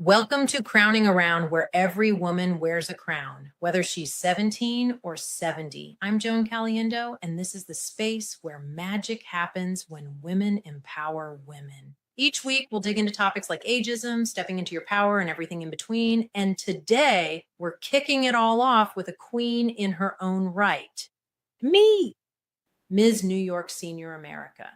Welcome to Crowning Around, where every woman wears a crown, whether she's 17 or 70. I'm Joan Caliendo, and this is the space where magic happens when women empower women. Each week, we'll dig into topics like ageism, stepping into your power, and everything in between. And today, we're kicking it all off with a queen in her own right. Me, Ms. New York Senior America.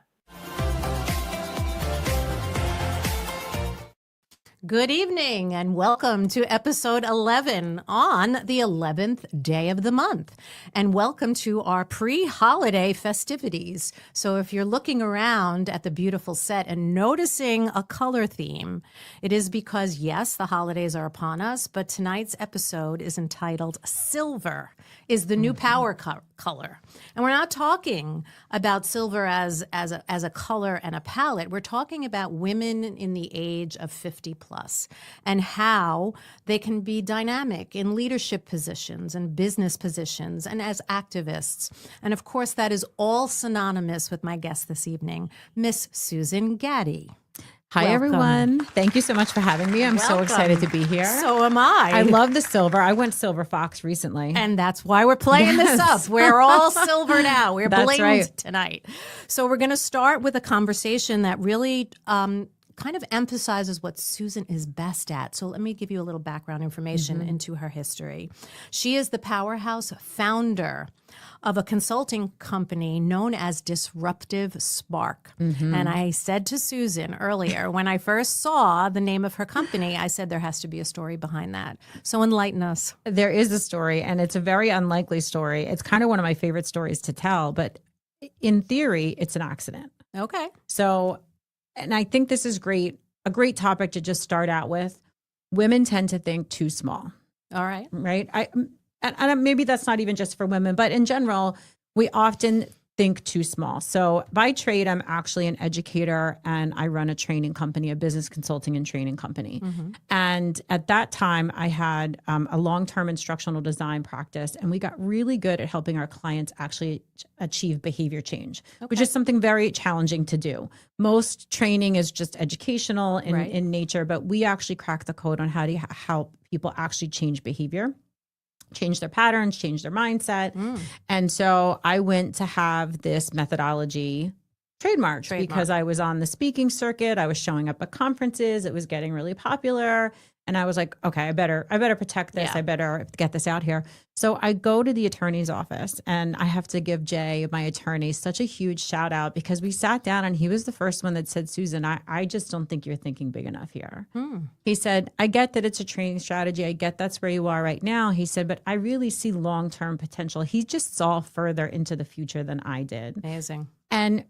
Good evening and welcome to episode 11 on the 11th day of the month. And welcome to our pre-holiday festivities. So if you're looking around at the beautiful set and noticing a color theme, it is because, yes, the holidays are upon us, but tonight's episode is entitled Silver is the New Power Color. And we're not talking about silver as a color and a palette. We're talking about women in the age of 50 plus and how they can be dynamic in leadership positions and business positions and as activists. And of course, that is all synonymous with my guest this evening, Miss Susan Gatti. Hi, Welcome. everyone. Thank you so much for having me. I'm so excited to be here. So am I. I love the silver. I went Silver Fox recently. And that's why we're playing this up. We're all silver now. We're That's blinged right. tonight. So we're going to start with a conversation that really kind of emphasizes what Susan is best at. So let me give you a little background information into her history. She is the powerhouse founder of a consulting company known as Disruptive Spark. And I said to Susan earlier, when I first saw the name of her company, I said there has to be a story behind that. So enlighten us. There is a story, and it's a very unlikely story. It's kind of one of my favorite stories to tell, but in theory, it's an accident. Okay. So, and I think this is a great topic to just start out with. Women tend to think too small, All right. right? And maybe that's not even just for women, but in general, we often think too small. So by trade, I'm actually an educator and I run a training company, a business consulting and training company. And at that time, I had a long-term instructional design practice, and we got really good at helping our clients actually achieve behavior change, which is something very challenging to do. Most training is just educational in nature, but we actually cracked the code on how to help people actually change behavior, change their patterns, change their mindset. And so I went to have this methodology trademarked because I was on the speaking circuit. I was showing up at conferences. It was getting really popular. And I was like, okay, I better protect this. I better get this out here. So I go to the attorney's office, and I have to give Jay, my attorney, such a huge shout out because we sat down and he was the first one that said, Susan, I just don't think you're thinking big enough here. He said, I get that it's a training strategy. I get that's where you are right now. He said, but I really see long-term potential. He just saw further into the future than I did. Amazing. And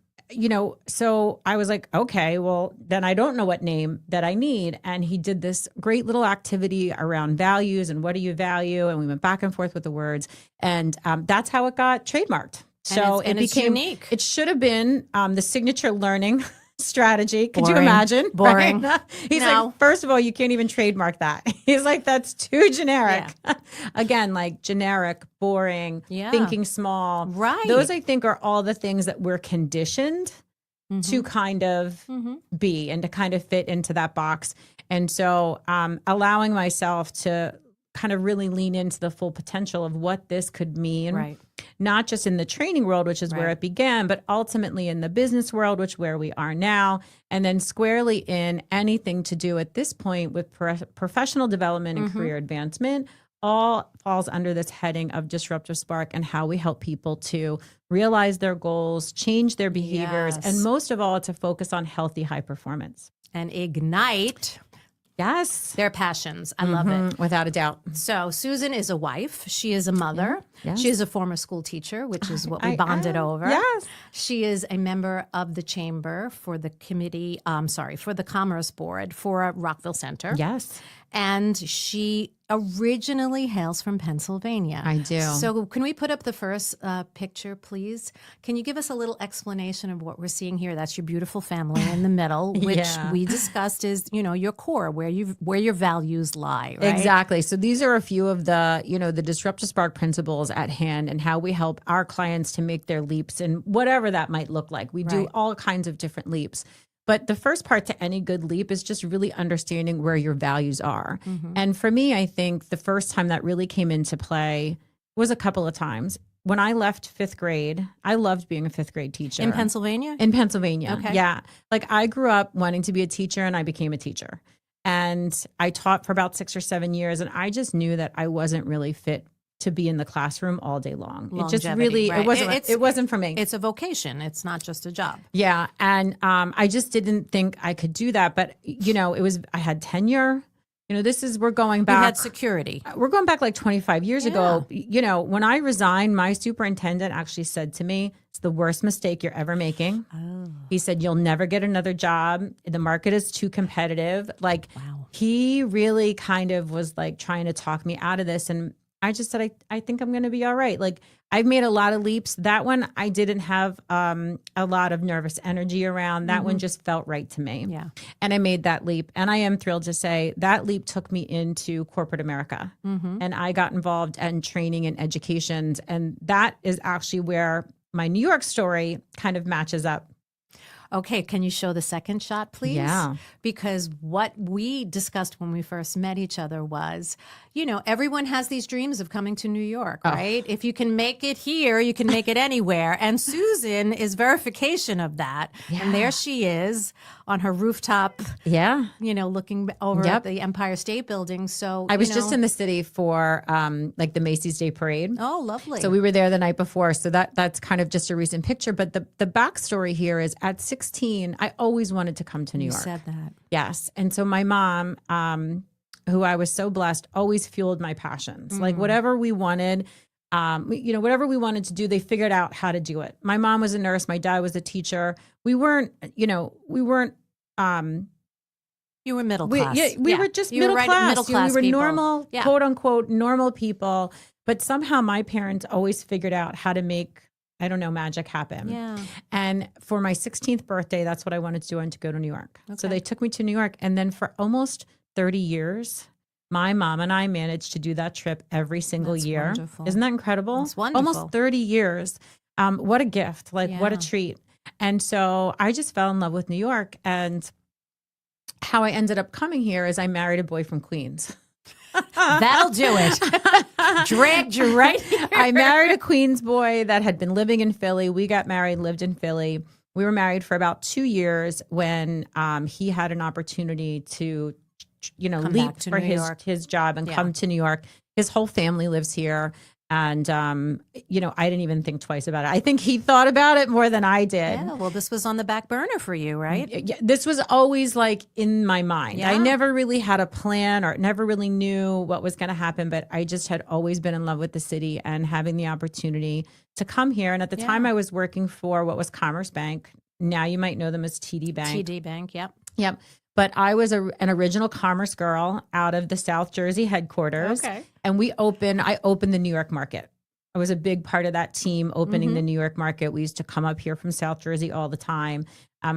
so I was like, okay, well, then I don't know what name that I need. And he did this great little activity around values and what do you value? And we went back and forth with the words. And that's how it got trademarked. So it became unique. It should have been the signature learning strategy. Could you Boring. imagine? Boring. Right? He's No. like, first of all, you can't even trademark that. He's like, that's too generic. Again, like generic, boring, thinking small. Right. Those, I think, are all the things that we're conditioned to kind of be and to kind of fit into that box. And so allowing myself to kind of really lean into the full potential of what this could mean, not just in the training world, which is where it began, but ultimately in the business world, which where we are now, and then squarely in anything to do at this point with professional development and career advancement, all falls under this heading of Disruptive Spark and how we help people to realize their goals, change their behaviors, and most of all, to focus on healthy high performance. And ignite their passions. I love it. Without a doubt. So Susan is a wife. She is a mother. Yes. She is a former school teacher, which is what we bonded over. Yes. She is a member of the chamber for the committee, for the Commerce Board for Rockville Center. Yes. And she originally hails from Pennsylvania. I do. So can we put up the first picture, please? Can you give us a little explanation of what we're seeing here? That's your beautiful family in the middle, which we discussed is, your core, where your values lie, right? Exactly. So these are a few of the, the Disruptive Spark principles at hand and how we help our clients to make their leaps and whatever that might look like. We do all kinds of different leaps. But the first part to any good leap is just really understanding where your values are. And for me, I think the first time that really came into play was a couple of times. When I left fifth grade, I loved being a fifth grade teacher. In Pennsylvania? In Pennsylvania. Okay. Yeah. Like I grew up wanting to be a teacher and I became a teacher. And I taught for about 6 or 7 years. And I just knew that I wasn't really fit to be in the classroom all day long. It just really, right. it wasn't for me. It's a vocation. It's not just a job. Yeah. And I just didn't think I could do that. But, I had tenure. We're going back. You had security. We're going back like 25 years ago. When I resigned, my superintendent actually said to me, it's the worst mistake you're ever making. Oh. He said, you'll never get another job. The market is too competitive. Like he really kind of was like trying to talk me out of this. And I just said, I think I'm going to be all right. Like I've made a lot of leaps. That one, I didn't have a lot of nervous energy around. That one just felt right to me. Yeah. And I made that leap. And I am thrilled to say that leap took me into corporate America. And I got involved in training and education. And that is actually where my New York story kind of matches up. Okay, can you show the second shot, please? Yeah. Because what we discussed when we first met each other was, everyone has these dreams of coming to New York, right? If you can make it here, you can make it anywhere. And Susan is verification of that. Yeah. And there she is on her rooftop, looking over at the Empire State Building. So I was just in the city for like the Macy's Day Parade. Oh, lovely. So we were there the night before. So that's kind of just a recent picture. But the backstory here is at 16, I always wanted to come to New York. You said that. Yes. And so my mom, who I was so blessed, always fueled my passions. Like whatever we wanted, whatever we wanted to do, they figured out how to do it. My mom was a nurse. My dad was a teacher. We weren't. You were middle class. We were just middle class. We were normal, quote unquote, normal people. But somehow my parents always figured out how to make, magic happen. Yeah. And for my 16th birthday, that's what I wanted to do. I wanted to go to New York. Okay. So they took me to New York. And then for almost 30 years, my mom and I managed to do that trip every single year. Wonderful. Isn't that incredible? It's wonderful. Almost 30 years. What a gift. What a treat. And so I just fell in love with New York. And how I ended up coming here is I married a boy from Queens. That'll do it. Dragged you right here. I married a Queens boy that had been living in Philly. We got married, lived in Philly. We were married for about 2 years when he had an opportunity to, leap for his job and come to New York. His whole family lives here. And, I didn't even think twice about it. I think he thought about it more than I did. Yeah, well, this was on the back burner for you, right? Yeah, this was always like in my mind. Yeah. I never really had a plan or never really knew what was going to happen, but I just had always been in love with the city and having the opportunity to come here. And at the time I was working for what was Commerce Bank. Now you might know them as TD Bank. TD Bank, yep. Yep. But I was an original commerce girl out of the South Jersey headquarters. Okay. And I opened the New York market. I was a big part of that team opening the New York market. We used to come up here from South Jersey all the time.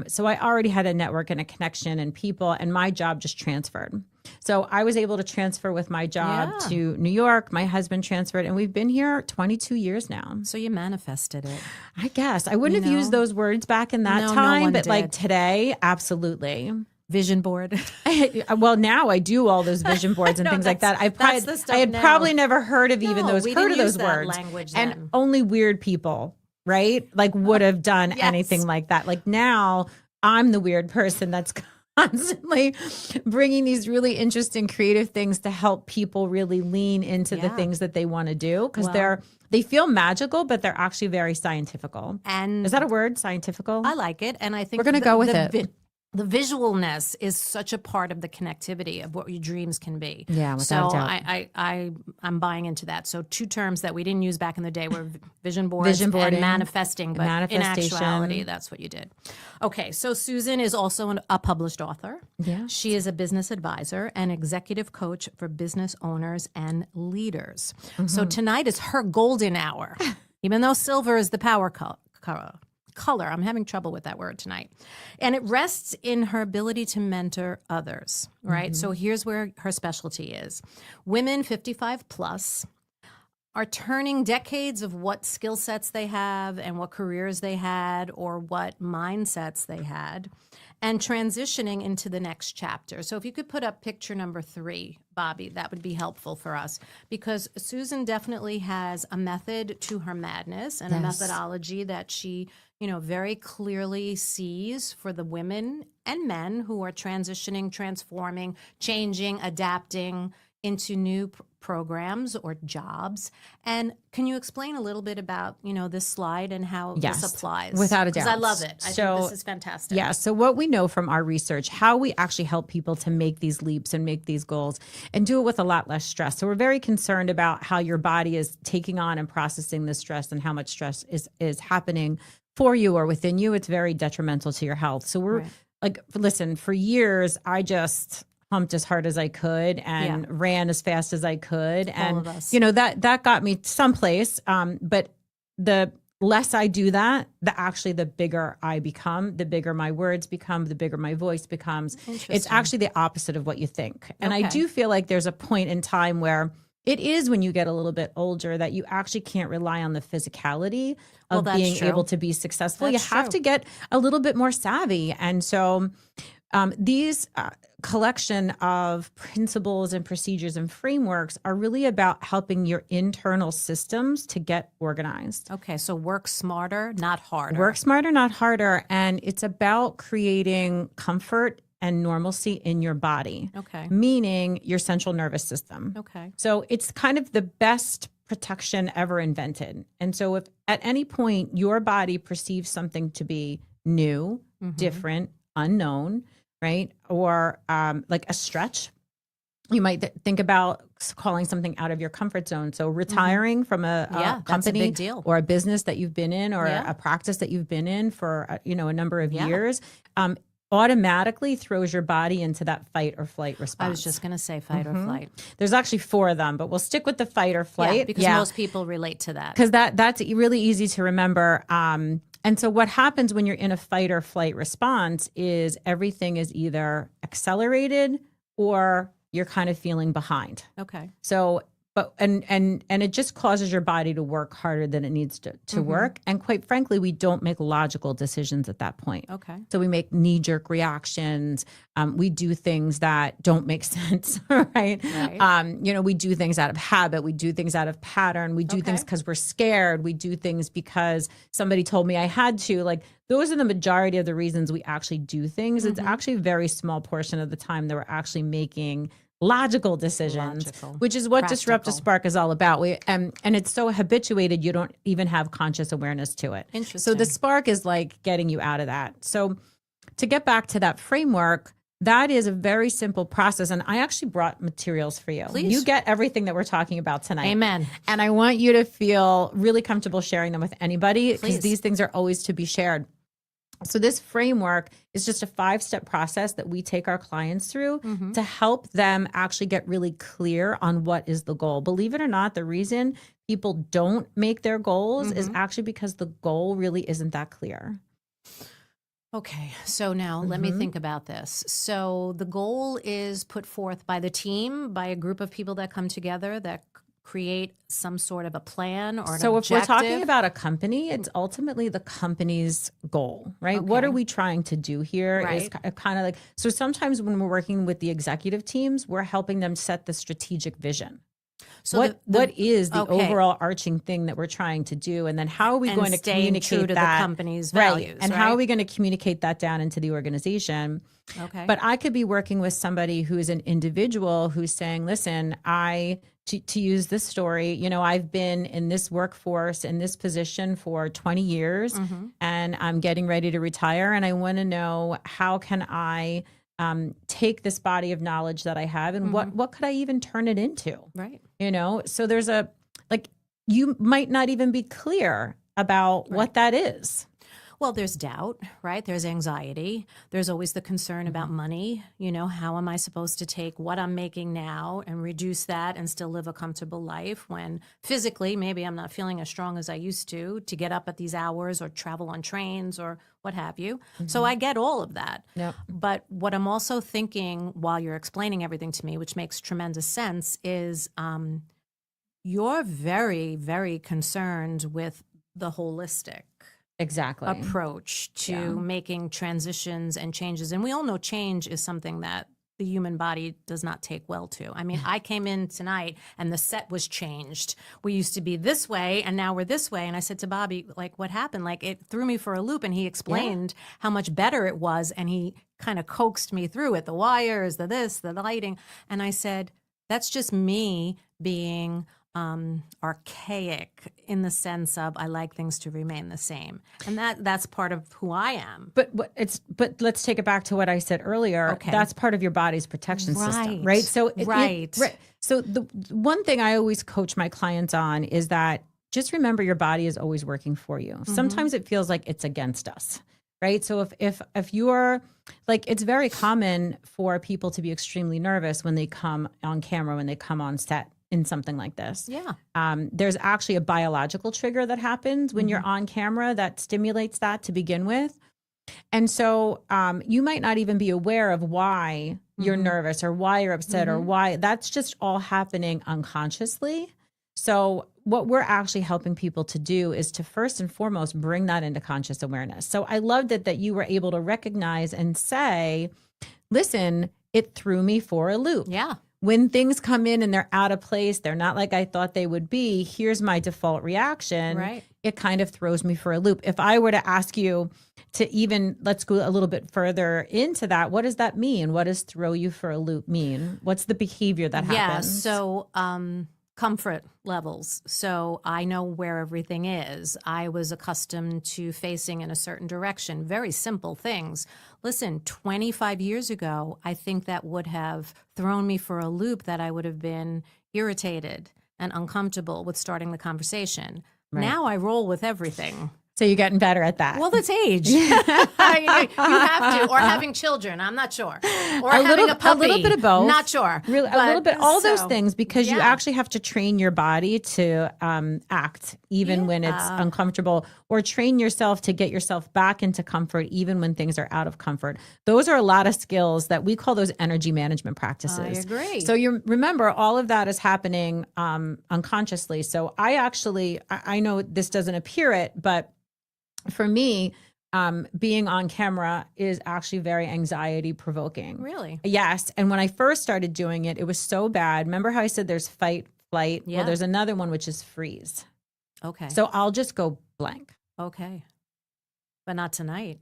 So I already had a network and a connection and people, and my job just transferred. So I was able to transfer with my job to New York. My husband transferred, and we've been here 22 years now. So you manifested it. I guess. I wouldn't have used those words back in that time, but like today, absolutely. Vision board. Well, now I do all those vision boards and things like that. I had probably never heard of even those words. Language and then. Only weird people, right? Like would have done anything like that. Like now I'm the weird person that's constantly bringing these really interesting creative things to help people really lean into the things that they want to do because they feel magical, but they're actually very scientifical. And is that a word? Scientifical? I like it. And I think we're going to go with it. The visualness is such a part of the connectivity of what your dreams can be. Yeah, without so a doubt. I'm buying into that. So 2 terms that we didn't use back in the day were vision boards and manifesting, but in actuality, that's what you did. Okay, so Susan is also a published author. Yeah. She is a business advisor and executive coach for business owners and leaders. So tonight is her golden hour, even though silver is the power color. I'm having trouble with that word tonight. And it rests in her ability to mentor others, right? So here's where her specialty is. Women 55 plus are turning decades of what skill sets they have and what careers they had or what mindsets they had and transitioning into the next chapter. So if you could put up picture number 3, Bobby, that would be helpful for us, because Susan definitely has a method to her madness and a methodology that she, very clearly sees for the women and men who are transitioning, transforming, changing, adapting into new programs or jobs. And can you explain a little bit about, this slide and how this applies? Without a doubt. Because I love it. I think this is fantastic. Yeah. So what we know from our research, how we actually help people to make these leaps and make these goals and do it with a lot less stress. So we're very concerned about how your body is taking on and processing the stress and how much stress is happening for you or within you. It's very detrimental to your health. So we're listen, for years, I just pumped as hard as I could and ran as fast as I could. And, that got me someplace. But the less I do that, the bigger I become, the bigger my words become, the bigger my voice becomes. It's actually the opposite of what you think. And I do feel like there's a point in time where it is when you get a little bit older that you actually can't rely on the physicality of being able to be successful. You have to get a little bit more savvy. And so these collection of principles and procedures and frameworks are really about helping your internal systems to get organized. Okay, so work smarter, not harder. Work smarter, not harder. And it's about creating comfort and normalcy in your body. Okay. Meaning your central nervous system. Okay. So it's kind of the best protection ever invented. And so if at any point your body perceives something to be new, different, unknown, right? Or like a stretch, you might think about calling something out of your comfort zone. So retiring from a company a big deal. or a business that you've been in or a practice that you've been in for a number of years, automatically throws your body into that fight or flight response. I was just going to say fight or flight. There's actually 4 of them, but we'll stick with the fight or flight. Because most people relate to that. Because that's really easy to remember. And so what happens when you're in a fight or flight response is everything is either accelerated or you're kind of feeling behind. Okay. So, but and it just causes your body to work harder than it needs to work. And quite frankly, we don't make logical decisions at that point. Okay. So we make knee-jerk reactions. We do things that don't make sense, right? We do things out of habit. We do things out of pattern. We do things because we're scared. We do things because somebody told me I had to. Like, those are the majority of the reasons we actually do things. It's actually a very small portion of the time that we're actually making logical decisions, which is what Disruptive Spark is all about. And it's so habituated, you don't even have conscious awareness to it. Interesting. So the spark is like getting you out of that. So to get back to that framework, that is a very simple process. And I actually brought materials for you. Please. You get everything that we're talking about tonight. Amen. And I want you to feel really comfortable sharing them with anybody, because these things are always to be shared. So this framework is just a 5-step process that we take our clients through to help them actually get really clear on what is the goal. Believe it or not, the reason people don't make their goals is actually because the goal really isn't that clear. Okay, so now let me think about this. So the goal is put forth by the team, by a group of people that come together that create some sort of a plan or an So objective. if we're talking about a company, it's ultimately the company's goal, right? Okay. What are we trying to do here? Right. Is kind of like, so sometimes when we're working with the executive teams, we're helping them set the strategic vision. So what is the overall arching thing that we're trying to do? And then how are we going to communicate true to that? the company's values, And how are we going to communicate that down into the organization? Okay. But I could be working with somebody who is an individual who's saying, listen, to use this story, I've been in this workforce in this position for 20 years and I'm getting ready to retire. And I want to know, how can I take this body of knowledge that I have and what could I even turn it into? Right. So there's you might not even be clear about what that is. Well, there's doubt, right? There's anxiety. There's always the concern about money. How am I supposed to take what I'm making now and reduce that and still live a comfortable life when physically maybe I'm not feeling as strong as I used to get up at these hours or travel on trains or what have you. So I get all of that. Yep. But what I'm also thinking while you're explaining everything to me, which makes tremendous sense, is you're very, very concerned with the holistic Exactly. approach to making transitions and changes. And we all know change is something that the human body does not take well to. I mean, I came in tonight and the set was changed. We used to be this way and now we're this way. And I said to Bobby, like, what happened? Like, it threw me for a loop, and he explained how much better it was. And he kind of coaxed me through it, the wires, the this, the lighting. And I said, that's just me being archaic in the sense of I like things to remain the same, and that's part of who I am. But let's take it back to what I said earlier. Okay. That's part of your body's protection system, Right. right? So Right. So the one thing I always coach my clients on is that just remember your body is always working for you. Sometimes it feels like it's against us, right? So if you're like, it's very common for people to be extremely nervous when they come on camera, when they come on set in something like this. Yeah. There's actually a biological trigger that happens when you're on camera that stimulates that to begin with. And so you might not even be aware of why you're nervous or why you're upset or why. That's just all happening unconsciously. So what we're actually helping people to do is to first and foremost bring that into conscious awareness. So I loved it that you were able to recognize and say, listen, it threw me for a loop. Yeah. When things come in and they're out of place, they're not like I thought they would be, here's my default reaction. Right. It kind of throws me for a loop. If I were to ask you to even, let's go a little bit further into that, what does that mean? What does throw you for a loop mean? What's the behavior that happens? Yeah. So comfort levels. So I know where everything is. I was accustomed to facing in a certain direction. Very simple things. Listen, 25 years ago, I think that would have thrown me for a loop, that I would have been irritated and uncomfortable with starting the conversation. Right. Now I roll with everything. So you're getting better at that. Well, that's age. You have to, or having children. I'm not sure. Or having a puppy. A little bit of both. Not sure. Really, a little bit, all those so, things, because you yeah. actually have to train your body to act even when it's uncomfortable, or train yourself to get yourself back into comfort even when things are out of comfort. Those are a lot of skills that we call those energy management practices. I agree. So you remember all of that is happening unconsciously. So I know this doesn't appear it, but for me, being on camera is actually very anxiety provoking. Really? Yes. And when I first started doing it, it was so bad. Remember how I said there's fight, flight? Yeah. Well, there's another one, which is freeze. Okay. So I'll just go blank. Okay. But not tonight.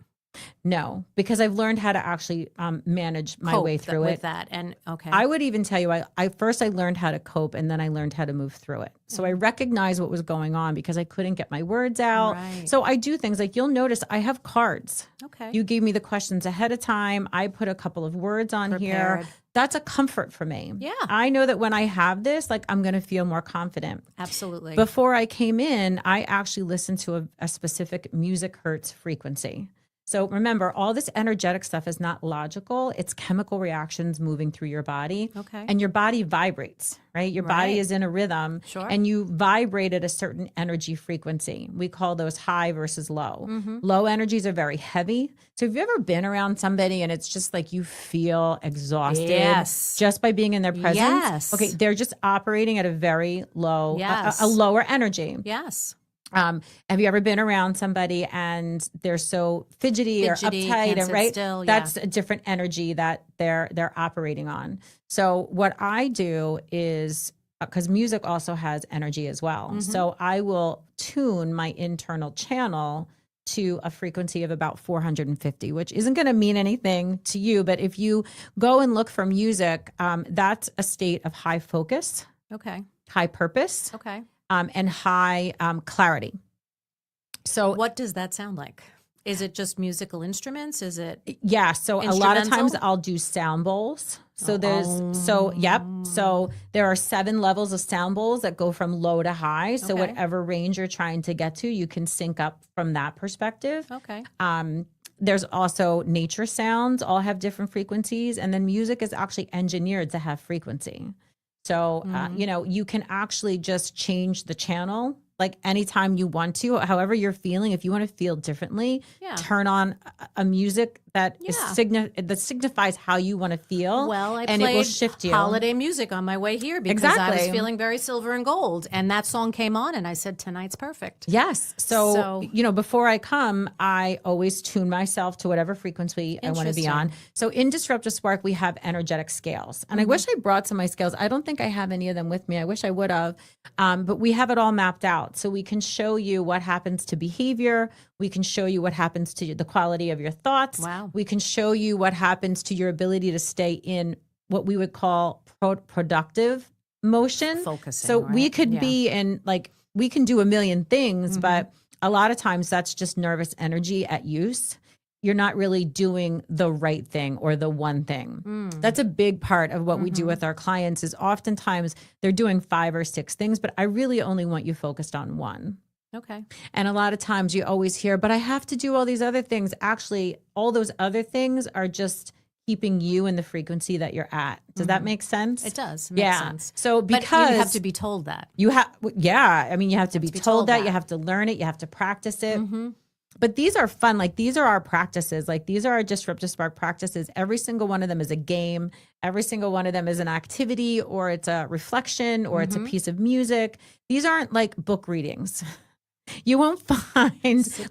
No, because I've learned how to actually manage my way through with it. that. And okay. I would even tell you, I first learned how to cope, and then I learned how to move through it. So I recognized what was going on because I couldn't get my words out. Right. So I do things like, you'll notice I have cards. Okay. You gave me the questions ahead of time. I put a couple of words on here. Prepared. That's a comfort for me. Yeah. I know that when I have this, like, I'm going to feel more confident. Absolutely. Before I came in, I actually listened to a specific music hertz frequency. So remember, all this energetic stuff is not logical. It's chemical reactions moving through your body. Okay. And your body vibrates, right? Your body Right. is in a rhythm. Sure. And you vibrate at a certain energy frequency. We call those high versus low. Low energies are very heavy. So have you ever been around somebody and it's just like you feel exhausted Yes. just by being in their presence? Yes. Okay, they're just operating at a very low, Yes. a lower energy. Yes. Have you ever been around somebody and they're so fidgety or Fidgety, uptight can't and sit right? still, yeah. That's a different energy that they're operating on. So what I do is, because music also has energy as well. So I will tune my internal channel to a frequency of about 450, which isn't going to mean anything to you. But if you go and look for music, that's a state of high focus, Okay. high purpose, Okay. and high clarity. So What does that sound like? Is it just musical instruments? Is it yeah, so a lot of times Instrumental? I'll do sound bowls. So so there are 7 levels of sound bowls that go from low to high. So Okay. whatever range you're trying to get to, you can sync up from that perspective. okay? There's also nature sounds, all have different frequencies, and then music is actually engineered to have frequency. So, you can actually just change the channel like anytime you want to, however you're feeling. If you want to feel differently, Yeah. turn on a music that Yeah. that signifies how you want to feel. Well, I and played it will shift you. holiday music on my way here because I was Exactly. feeling very silver and gold. And that song came on and I said, tonight's perfect. Yes. So, before I come, I always tune myself to whatever frequency I want to be on. So in Disruptive Spark, we have energetic scales. And I wish I brought some of my scales. I don't think I have any of them with me. I wish I would have. But we have it all mapped out. So we can show you what happens to behavior. We can show you what happens to the quality of your thoughts. Wow. We can show you what happens to your ability to stay in what we would call productive motion. Focusing, so right? we could be in we can do a million things, but a lot of times that's just nervous energy at use. You're not really doing the right thing or the one thing. That's a big part of what we do with our clients is oftentimes they're doing 5 or 6 things, but I really only want you focused on one. Okay. And a lot of times you always hear, but I have to do all these other things. Actually, all those other things are just keeping you in the frequency that you're at. Does that make sense? It does. Makes sense. So But because you have to be told that. you have, you have to be told that. You have to learn it. You have to practice it. But these are fun. These are our practices. These are our Disruptive Spark practices. Every single one of them is a game. Every single one of them is an activity, or it's a reflection, or it's a piece of music. These aren't like book readings. You won't find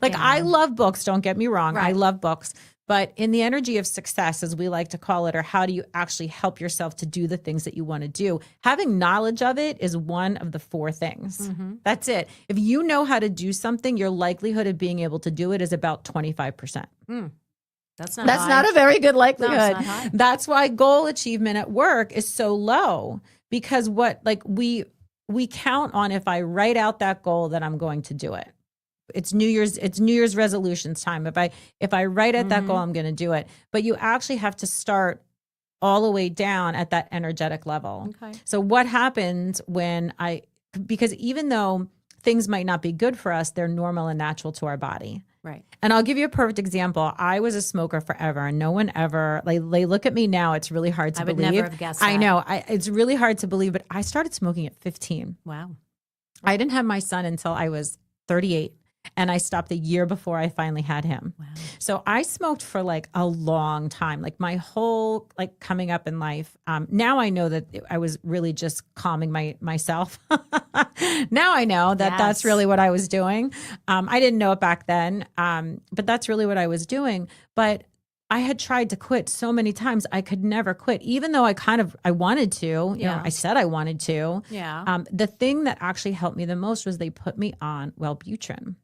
I love books. Don't get me wrong. Right. I love books. But in the energy of success, as we like to call it, or how do you actually help yourself to do the things that you want to do? Having knowledge of it is one of the 4 things. That's it. If you know how to do something, your likelihood of being able to do it is about 25%. That's not That's high. not a very good likelihood. No, it's not high. That's why goal achievement at work is so low, because we count on, if I write out that goal, that I'm going to do it. It's New Year's resolutions time. If I write out that goal, I'm going to do it. But you actually have to start all the way down at that energetic level. Okay. So what happens because even though things might not be good for us, they're normal and natural to our body. Right. And I'll give you a perfect example. I was a smoker forever, and no one ever, they look at me now. It's really hard to believe. I would never have guessed that. I know. It's really hard to believe, but I started smoking at 15. Wow. I didn't have my son until I was 38. And I stopped a year before I finally had him. Wow. So I smoked for a long time, my whole coming up in life. Now I know that I was really just calming myself. Now I know that that's really what I was doing. I didn't know it back then, but that's really what I was doing. But I had tried to quit so many times. I could never quit, even though I wanted to. You know, I said I wanted to. Yeah. The thing that actually helped me the most was they put me on Wellbutrin,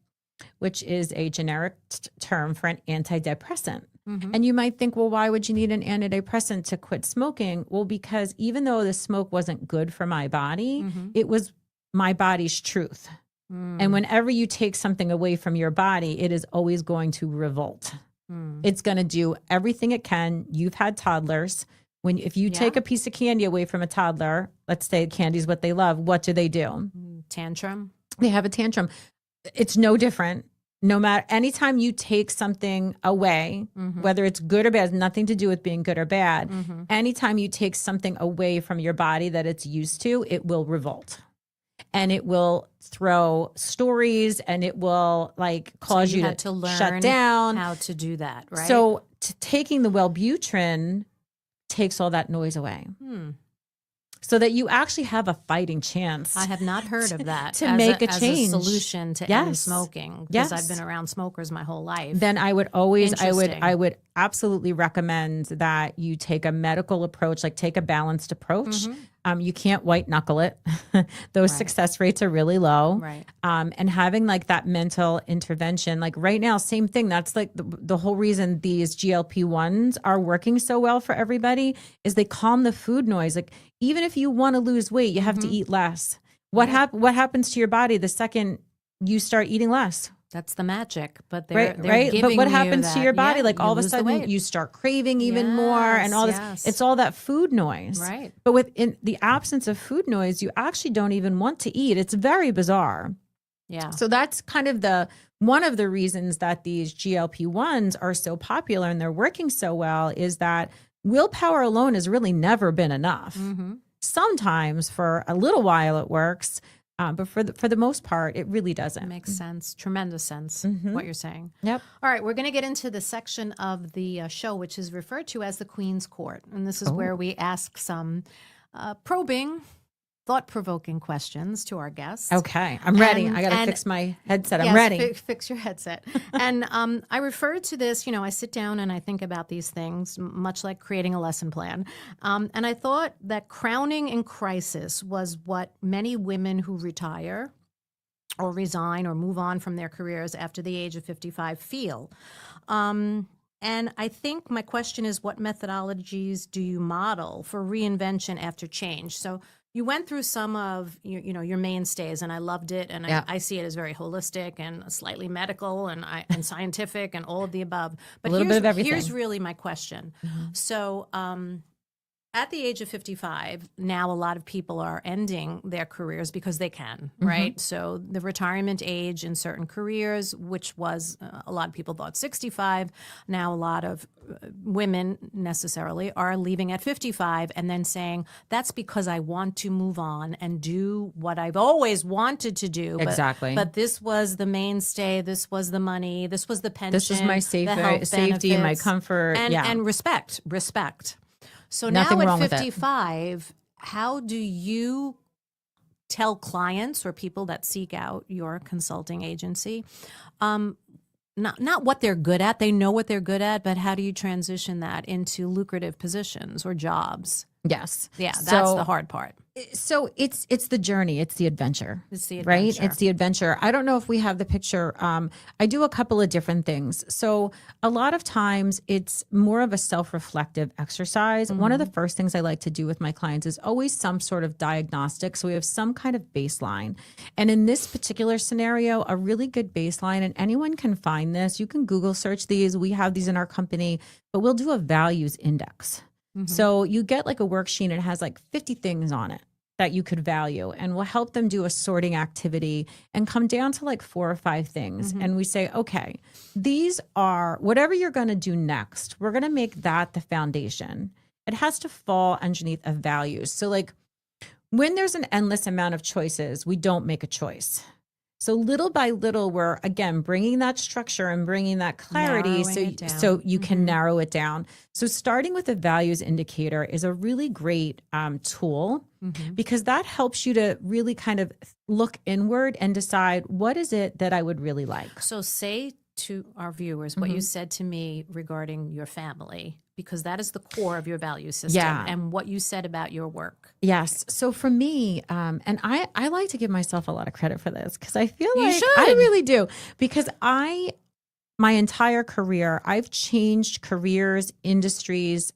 which is a generic term for an antidepressant. And you might think, well, why would you need an antidepressant to quit smoking? Well, because even though the smoke wasn't good for my body, it was my body's truth. And whenever you take something away from your body, it is always going to revolt. It's going to do everything it can. You've had toddlers. If you take a piece of candy away from a toddler, let's say candy is what they love, what do? Tantrum. They have a tantrum. It's no different. No matter, anytime you take something away, whether it's good or bad, it has nothing to do with being good or bad. Anytime you take something away from your body that it's used to, it will revolt. And it will throw stories, and it will cause you to learn shut down. How to do that, right? So taking the Wellbutrin takes all that noise away. So that you actually have a fighting chance. I have not heard of that to make a change, as a solution to end smoking, because I've been around smokers my whole life. Then I would absolutely recommend that you take a medical approach, take a balanced approach. You can't white knuckle it. Those success rates are really low. Right. And having that mental intervention, right now, same thing. That's the whole reason these GLP-1s are working so well for everybody is they calm the food noise. Even if you want to lose weight, you have to eat less. What happens to your body the second you start eating less? That's the magic. But they're right. But what happens to your body? All of a lose the sudden weight. you start craving even more, and all this. It's all that food noise. Right. But within the absence of food noise, you actually don't even want to eat. It's very bizarre. Yeah. So that's kind of one of the reasons that these GLP-1s are so popular and they're working so well is that willpower alone has really never been enough. Sometimes for a little while it works, But for the most part, it really doesn't. Makes sense. Tremendous sense, what you're saying. Yep. All right, we're going to get into the section of the show, which is referred to as the Queen's Court. And this is where we ask some probing, thought-provoking questions to our guests. Okay, I'm ready. I got to fix my headset. I'm ready. Fix your headset. And I refer to this, I sit down and I think about these things, much like creating a lesson plan. And I thought that crowning in crisis was what many women who retire or resign or move on from their careers after the age of 55 feel. And I think my question is, what methodologies do you model for reinvention after change? So you went through some of your mainstays, and I loved it, and I see it as very holistic and slightly medical and scientific and all of the above. But a little bit of everything. Here's really my question. So at the age of 55, now a lot of people are ending their careers because they can, right? So the retirement age in certain careers, which was a lot of people thought 65, now a lot of women necessarily are leaving at 55 and then saying, that's because I want to move on and do what I've always wanted to do. Exactly. But this was the mainstay, this was the money, this was the pension, This is my safety, my comfort. And respect. So Nothing now wrong at with it. 55, how do you tell clients or people that seek out your consulting agency, not what they're good at, they know what they're good at, but how do you transition that into lucrative positions or jobs? Yes. Yeah, that's the hard part. So it's the journey. It's the adventure. It's the Right? adventure. It's the adventure. I don't know if we have the picture. I do a couple of different things. So a lot of times it's more of a self-reflective exercise. One of the first things I like to do with my clients is always some sort of diagnostic. So we have some kind of baseline. And in this particular scenario, a really good baseline, and anyone can find this. You can Google search these. We have these in our company, but we'll do a values index. So you get like a worksheet and it has like 50 things on it that you could value, and we'll help them do a sorting activity and come down to like 4 or 5 things. And we say, okay, these are whatever you're going to do next. We're going to make that the foundation. It has to fall underneath of values. So like when there's an endless amount of choices, we don't make a choice. So little by little, we're, again, bringing that structure and bringing that clarity so you can narrow it down. So starting with a values indicator is a really great tool because that helps you to really kind of look inward and decide, what is it that I would really like? So say to our viewers what you said to me regarding your family, because that is the core of your value system, and what you said about your work. Yes. So for me, and I like to give myself a lot of credit for this because I feel You like should. I really do, because my entire career, I've changed careers, industries,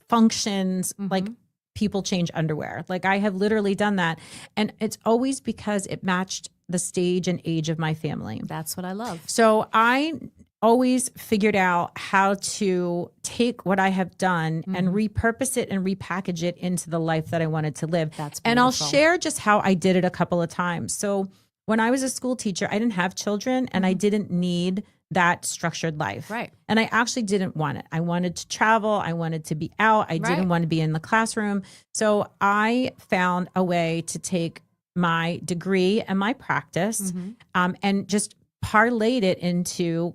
functions, like people change underwear. Like I have literally done that. And it's always because it matched the stage and age of my family. That's what I love. So I always figured out how to take what I have done and repurpose it and repackage it into the life that I wanted to live. That's and I'll beautiful. share just how I did it a couple of times. So when I was a school teacher, I didn't have children and I didn't need that structured life. Right. And I actually didn't want it. I wanted to travel. I wanted to be out. I didn't want to be in the classroom. So I found a way to take my degree and my practice and just parlayed it into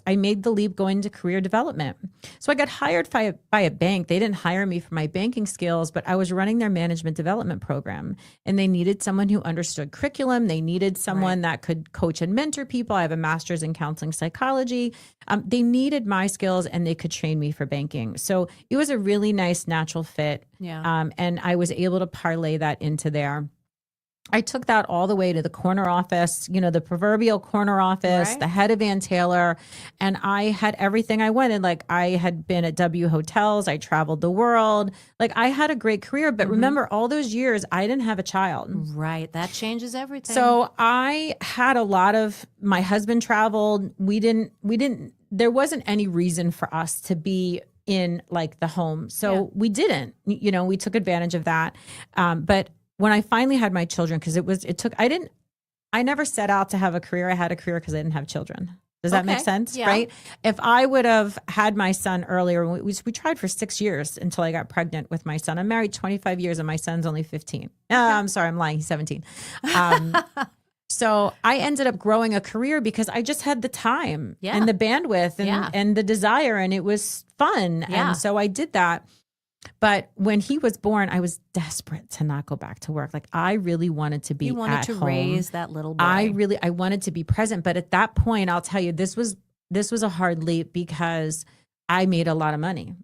I made the leap going to career development. So I got hired by a bank. They didn't hire me for my banking skills, but I was running their management development program, and they needed someone who understood curriculum. They needed someone that could coach and mentor people. I have a master's in counseling psychology. They needed my skills and they could train me for banking. So it was a really nice natural fit. Yeah. And I was able to parlay that into there. I took that all the way to the corner office, the proverbial corner office, the head of Ann Taylor, and I had everything I wanted. Like I had been at W hotels, I traveled the world. Like I had a great career, but remember all those years I didn't have a child. Right. That changes everything. So I had my husband traveled. There wasn't any reason for us to be in like the home. So we didn't, we took advantage of that. But when I finally had my children, because I never set out to have a career. I had a career because I didn't have children. Does that make sense? Yeah. Right. If I would have had my son earlier, we tried for 6 years until I got pregnant with my son. I'm married 25 years and my son's only 15. I'm sorry, I'm lying. He's 17. So I ended up growing a career because I just had the time and the bandwidth and the desire, and it was fun. Yeah. And so I did that. But when he was born, I was desperate to not go back to work. Like I really wanted to be You wanted at to home. raise that little boy. I wanted to be present. But at that point, I'll tell you, this was a hard leap because I made a lot of money.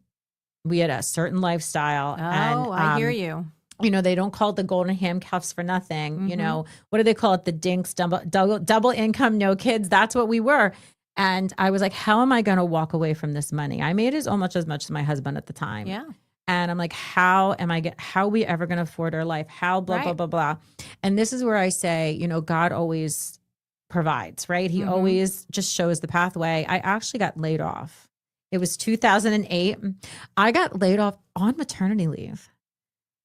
We had a certain lifestyle. Oh, I hear you. You know, they don't call it the golden handcuffs for nothing. You know, what do they call it? The dinks, double income, no kids. That's what we were. And I was like, how am I going to walk away from this money? I made as much as my husband at the time. Yeah. And I'm like, how are we ever going to afford our life? How blah, blah, blah, blah. And this is where I say, you know, God always provides, right? He always just shows the pathway. I actually got laid off. It was 2008. I got laid off on maternity leave.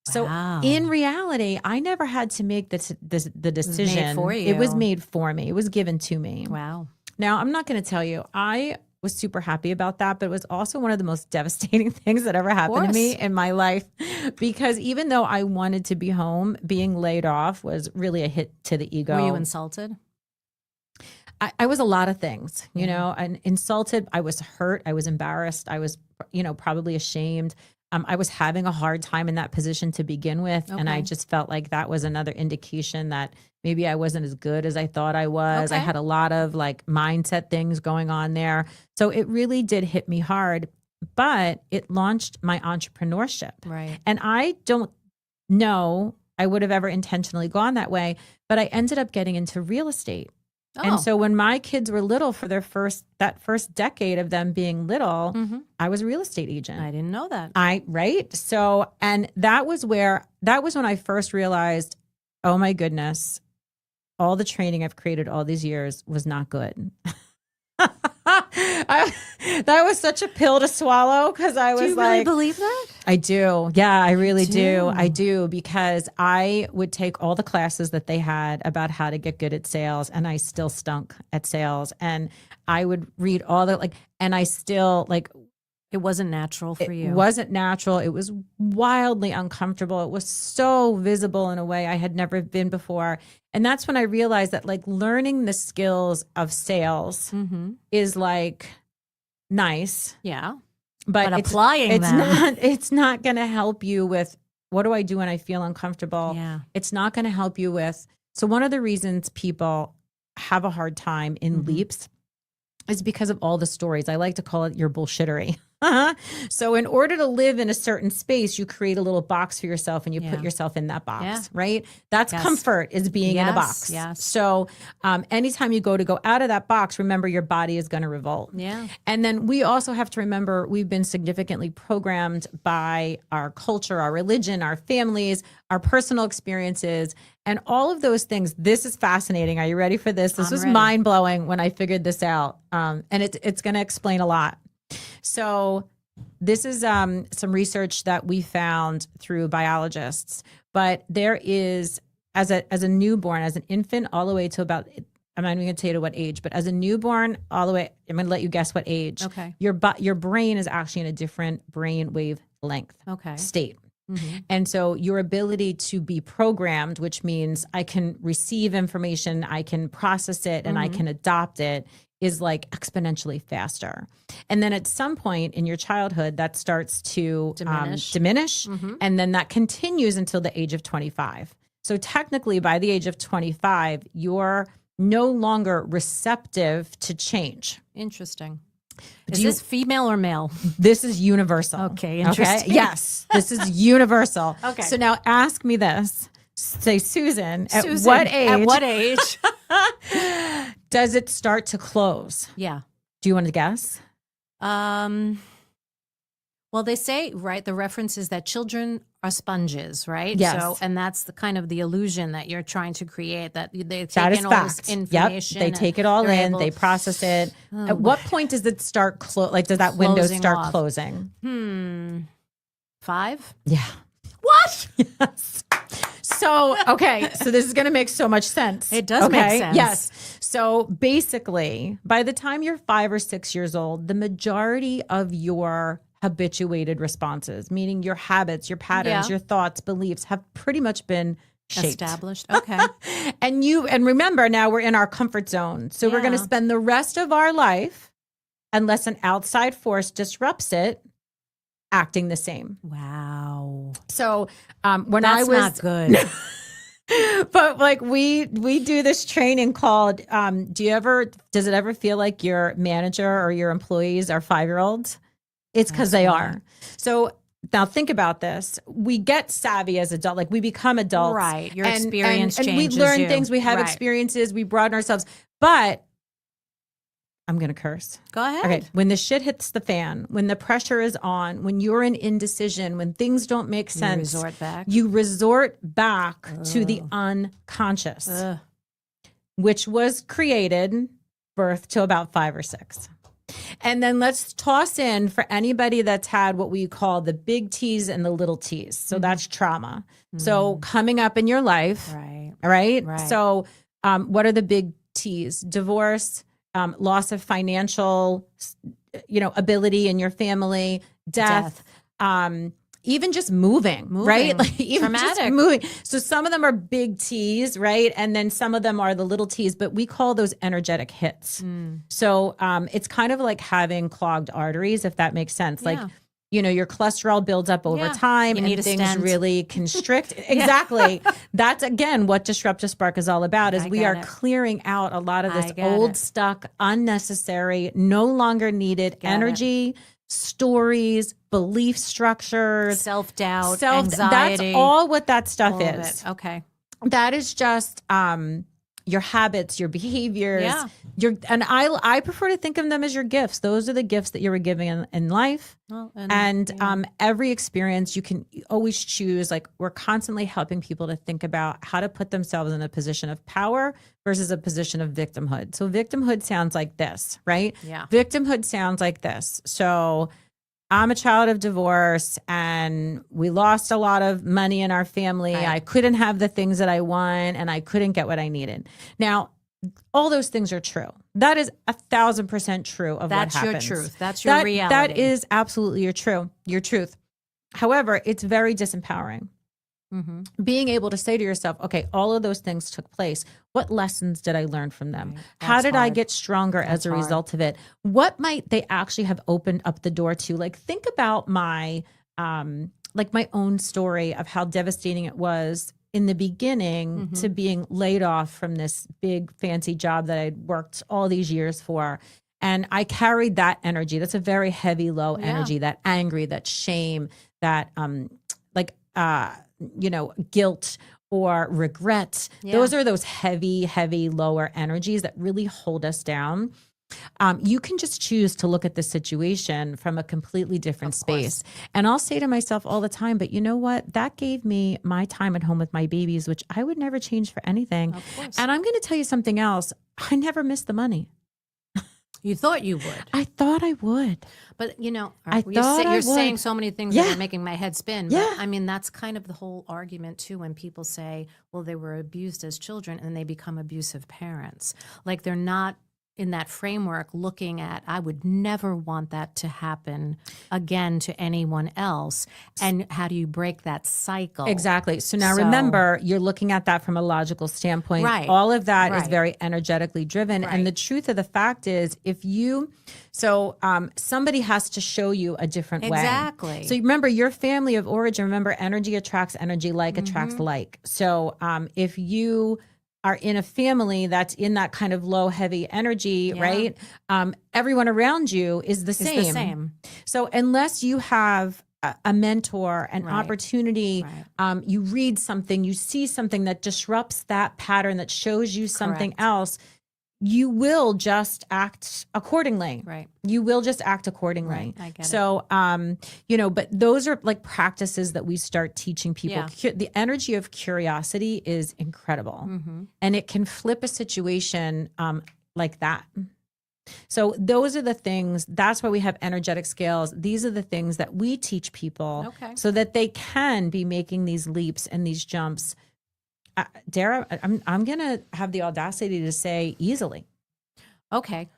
So in reality, I never had to make the decision. It was made for you. It was made for me. It was given to me. Wow. Now, I'm not going to tell you, I was super happy about that, but it was also one of the most devastating things that ever happened to me in my life. Because even though I wanted to be home, being laid off was really a hit to the ego. Were you insulted? I was a lot of things, you know, and insulted. I was hurt. I was embarrassed. I was, you know, probably ashamed. I was having a hard time in that position to begin with. And I just felt like that was another indication that maybe I wasn't as good as I thought I was. I had a lot of like mindset things going on there. So it really did hit me hard, but it launched my entrepreneurship. Right. And I don't know I would have ever intentionally gone that way, but I ended up getting into real estate. And so when my kids were little, for that first decade of them being little, I was a real estate agent. I didn't know that. Right. So, and that was when I first realized, oh my goodness, all the training I've created all these years was not good. That was such a pill to swallow because I was Do you really believe that? I do. Yeah, I really do. I do, because I would take all the classes that they had about how to get good at sales, and I still stunk at sales. And I would read all the and I still it wasn't natural for you. It wasn't natural. It was wildly uncomfortable. It was so visible in a way I had never been before. And that's when I realized that learning the skills of sales is nice. Yeah. But applying it's not going to help you with what do I do when I feel uncomfortable? Yeah. It's not going to help you with. So one of the reasons people have a hard time in leaps is because of all the stories. I like to call it your bullshittery. So in order to live in a certain space, you create a little box for yourself and you put yourself in that box, right? That's comfort, is being in a box. Yes. So anytime you go out of that box, remember your body is going to revolt. Yeah. And then we also have to remember we've been significantly programmed by our culture, our religion, our families, our personal experiences, and all of those things. This is fascinating. Are you ready for this? This was mind-blowing when I figured this out. And it's going to explain a lot. So this is some research that we found through biologists, but there is, as a newborn, as an infant, all the way to about, I'm not even going to tell you to what age, but as a newborn, all the way, I'm going to let you guess what age. Okay. Your brain is actually in a different brain wave length state. And so your ability to be programmed, which means I can receive information, I can process it, and I can adopt it, is exponentially faster. And then at some point in your childhood, that starts to diminish. And then that continues until the age of 25. So technically by the age of 25, you're no longer receptive to change. Interesting. Is this female or male? This is universal. Okay, interesting. Okay? Yes, this is universal. Okay. So now ask me this. Say, Susan, at what age does it start to close? Yeah. Do you want to guess? Well, they say, right, the reference is that children are sponges, right? Yes. So, and that's the kind of the illusion that you're trying to create, that they take That is in all fact. this information. Yep. They take it all in, they process it. At what point does it start does that window Closing start off. closing? 5? Yeah. What? Yes. So, okay. So this is going to make so much sense. It does make sense. Yes. So basically, by the time you're 5 or 6 years old, the majority of your habituated responses, meaning your habits, your patterns, your thoughts, beliefs, have pretty much been shaped. Established. Okay. And remember, now we're in our comfort zone. So we're going to spend the rest of our life, unless an outside force disrupts it, acting the same. Wow. So when That's I was not good. but like we do this training called does it ever feel like your manager or your employees are 5-year-olds? It's because they are. So now think about this. We get savvy as adults, like we become adults. Right. Your experience and we changes learn you. things, we have Right. experiences, we broaden ourselves. But I'm going to curse. Go ahead. Okay. When the shit hits the fan, when the pressure is on, when you're in indecision, when things don't make sense, you resort back to the unconscious, which was created, birth to about 5 or 6. And then let's toss in for anybody that's had what we call the big T's and the little T's. So that's trauma. So coming up in your life, right? So what are the big T's? Divorce, loss of financial, ability in your family, death. Even just moving, right? Like even Traumatic. just moving. So some of them are big T's, right? And then some of them are the little T's, but we call those energetic hits. So it's kind of like having clogged arteries, if that makes sense. Like, your cholesterol builds up over time You need and a things stent. really constrict. Exactly. That's again what Disruptive Spark is all about, is we are clearing out a lot of this old, stuck, unnecessary, no longer needed energy, stories, belief structures, self-doubt, anxiety. That's all what that stuff all of is. it. Okay. That is just your habits, your behaviors, and I prefer to think of them as your gifts. Those are the gifts that you were given in life. Well, Every experience you can always choose. Like, we're constantly helping people to think about how to put themselves in a position of power versus a position of victimhood. So victimhood sounds like this, right? Yeah. Victimhood sounds like this. So I'm a child of divorce and we lost a lot of money in our family. Right. I couldn't have the things that I want and I couldn't get what I needed. Now, all those things are true. That is 1,000% true of That's what your happens. truth. That's your reality. That is absolutely your truth. However, it's very disempowering. Being able to say to yourself, okay, all of those things took place. What lessons did I learn from them? Right. How did I hard. get stronger as a result of it? What might they actually have opened up the door to? Like, think about my own story of how devastating it was in the beginning to being laid off from this big fancy job that I'd worked all these years for. And I carried that energy. That's a very heavy, low energy, that angry, that shame, that guilt or regret. Those are those heavy, heavy, lower energies that really hold us down. You can just choose to look at the situation from a completely different space. And I'll say to myself all the time, but you know what? That gave me my time at home with my babies, which I would never change for anything. Of course. And I'm going to tell you something else. I never missed the money. You thought you would. I thought I would. But, thought I you're saying would. so many things that are making my head spin. But, I mean, that's kind of the whole argument, too, when people say, well, they were abused as children and they become abusive parents. Like, they're not in that framework looking at, I would never want that to happen again to anyone else. And how do you break that cycle? Exactly. So now remember, you're looking at that from a logical standpoint. Right. All of that is Right. very energetically driven. Right. And the truth of the fact is, somebody has to show you a different way. Exactly. So remember, your family of origin, remember, energy attracts energy, like attracts like. So if you are in a family that's in that kind of low, heavy energy, right? Everyone around you is the same. It's the same. So unless you have a mentor, an opportunity, you read something, you see something that disrupts that pattern, that shows you something else, you will just act accordingly. Right. You will just act accordingly. Right. I get it. So, but those are like practices that we start teaching people. The energy of curiosity is incredible, and it can flip a situation like that. So those are the things. That's why we have energetic scales. These are the things that we teach people so that they can be making these leaps and these jumps Dara, I'm going to have the audacity to say easily. Okay.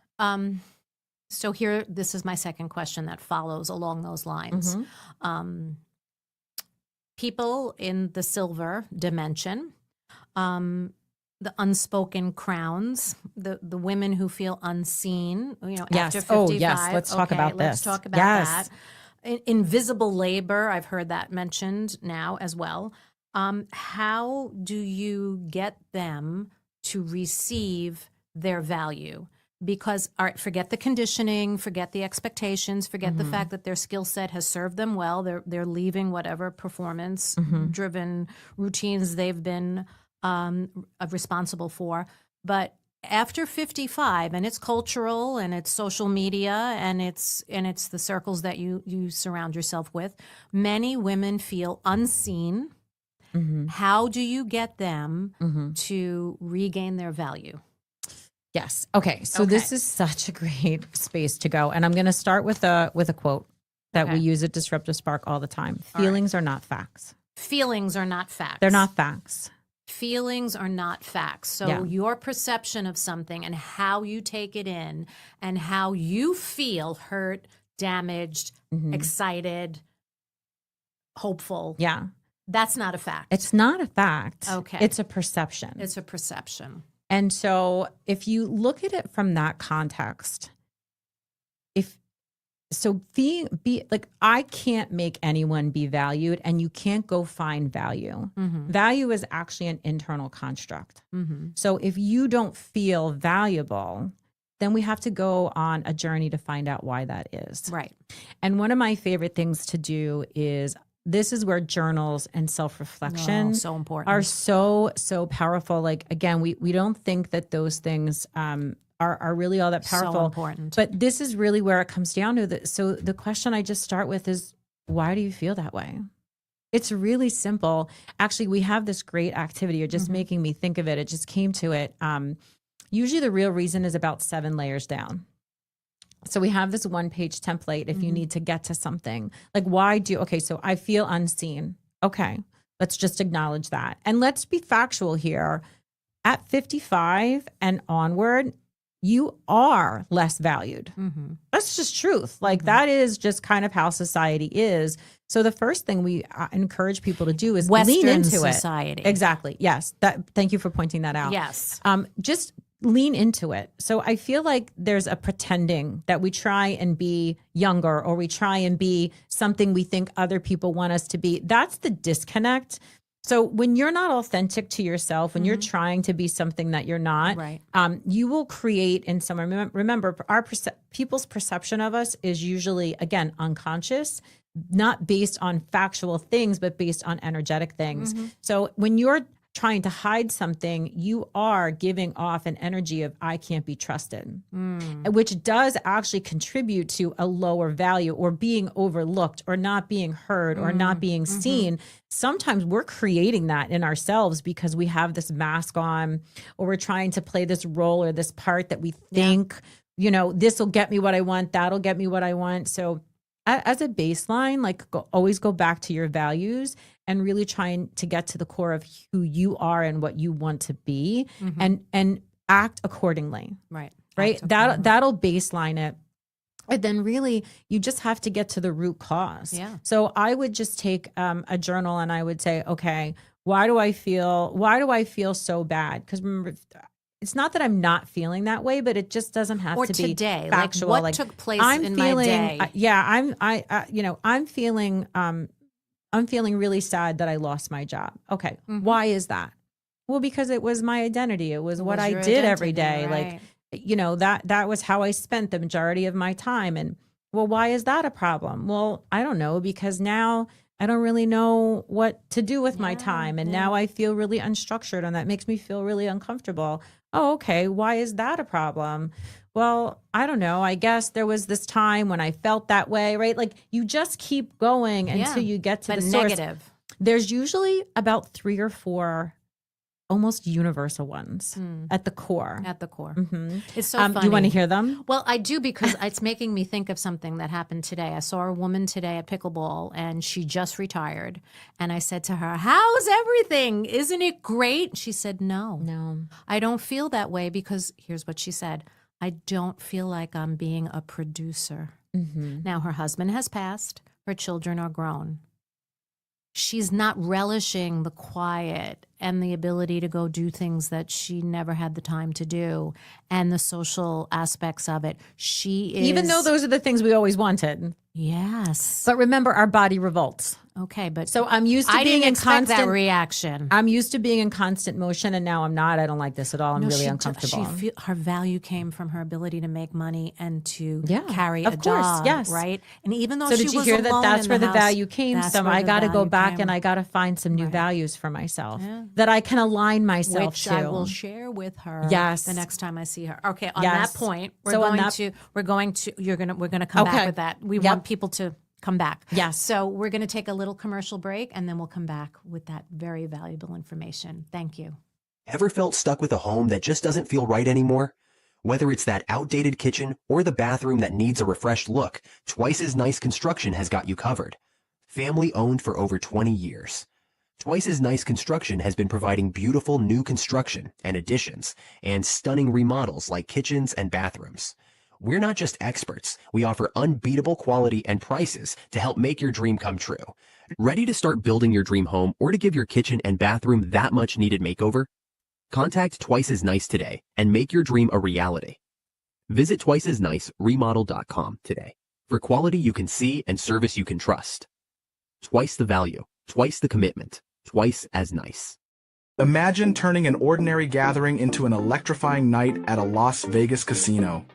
So here, this is my second question that follows along those lines. People in the silver dimension, the unspoken crowns, the women who feel unseen, Yes. after 55. Oh, yes. Let's talk about Let's this. talk about Yes. that. Invisible labor, I've heard that mentioned now as well. How do you get them to receive their value? Because, all right, forget the conditioning, forget the expectations, forget the fact that their skill set has served them well. They're leaving whatever performance-driven routines they've been responsible for. But after 55, and it's cultural, and it's social media, and it's the circles that you surround yourself with, many women feel unseen. How do you get them to regain their value? Yes. Okay. So this is such a great space to go. And I'm going to start with a quote that we use at Disruptive Spark all the time. Feelings are not facts. Feelings are not facts. They're not facts. Feelings are not facts. So your perception of something and how you take it in and how you feel hurt, damaged, excited, hopeful. Yeah. That's not a fact. It's not a fact. Okay. It's a perception. It's a perception. And so if you look at it from that context, be like, I can't make anyone be valued, and you can't go find value. Value is actually an internal construct. So if you don't feel valuable, then we have to go on a journey to find out why that is. Right. And one of my favorite things to do is, this is where journals and self-reflection so important. are so powerful. Like, again, we don't think that those things are really all that powerful. So important. But this is really where it comes down to. So the question I just start with is, why do you feel that way? It's really simple. Actually, we have this great activity. You're just making me think of it. It just came to it. Usually the real reason is about 7 layers down. So we have this 1-page template if you need to get to something. Like, so I feel unseen. Okay, let's just acknowledge that. And let's be factual here. At 55 and onward, you are less valued. That's just truth. Like, that is just kind of how society is. So the first thing we encourage people to do is Western lean into society. it. Exactly. Yes. Thank you for pointing that out. Yes. Just lean into it. So I feel like there's a pretending that we try and be younger, or we try and be something we think other people want us to be. That's the disconnect. So when you're not authentic to yourself, when you're trying to be something that you're not, Right. You will create in someone. Remember, people's perception of us is usually, again, unconscious, not based on factual things, but based on energetic things. So when you're trying to hide something, you are giving off an energy of, I can't be trusted, which does actually contribute to a lower value, or being overlooked, or not being heard, or not being seen. Sometimes we're creating that in ourselves because we have this mask on, or we're trying to play this role or this part that we think, this will get me what I want, that'll get me what I want. So as a baseline, like, always go back to your values and really trying to get to the core of who you are and what you want to be, and act accordingly. Right. That'll baseline it. And then really, you just have to get to the root cause. Yeah. So I would just take a journal, and I would say, okay, why do I feel so bad? Because remember, it's not that I'm not feeling that way, but it just doesn't have to be today. factual. Like, what took place in my day? I'm feeling really sad that I lost my job. Okay. Why is that? Well, because it was my identity. It was what I did every day. Right. Like, that was how I spent the majority of my time. And well, why is that a problem? Well, I don't know, because now I don't really know what to do with my time. And now I feel really unstructured, and that makes me feel really uncomfortable. Oh, okay. Why is that a problem? Well, I don't know. I guess there was this time when I felt that way, right? Like, you just keep going until you get to the source. Negative. There's usually about 3 or 4 almost universal ones at the core. At the core. Mm-hmm. It's so funny. Do you want to hear them? Well, I do, because it's making me think of something that happened today. I saw a woman today at pickleball, and she just retired. And I said to her, "How's everything? Isn't it great?" She said, No, I don't feel that way, because here's what she said: I don't feel like I'm being a producer. Mm-hmm. Now, her husband has passed. Her children are grown. She's not relishing the quiet and the ability to go do things that she never had the time to do, and the social aspects of it. She is, Even though those are the things we always wanted. yes. But remember, our body revolts. Okay, but So I'm used to I being didn't in expect that constant reaction. I'm used to being in constant motion, and now I'm not. I don't like this at all. I'm No, really she uncomfortable. her value came from her ability to make money and to Yeah, carry of a course, job, yes. right? And even though So she did you was hear that? alone That's in where the house, value came. that's So where I the got to go value back came. and I got to find some new Right. values for myself Yeah. that I can align myself which to. I will share with her Yes. the next time I see her. Okay, on Yes. that point, So on we're going to come back Okay. with that. We Yep. want people to come back. Yes. So we're going to take a little commercial break, and then we'll come back with that very valuable information. Thank you. Ever felt stuck with a home that just doesn't feel right anymore? Whether it's that outdated kitchen or the bathroom that needs a refreshed look, Twice as Nice Construction has got you covered. Family owned for over 20 years. Twice as Nice Construction has been providing beautiful new construction and additions and stunning remodels like kitchens and bathrooms. We're not just experts. We offer unbeatable quality and prices to help make your dream come true. Ready to start building your dream home or to give your kitchen and bathroom that much needed makeover? Contact Twice as Nice today and make your dream a reality. Visit twiceasniceremodel.com today for quality you can see and service you can trust. Twice the value, twice the commitment, Twice as Nice. Imagine turning an ordinary gathering into an electrifying night at a Las Vegas casino.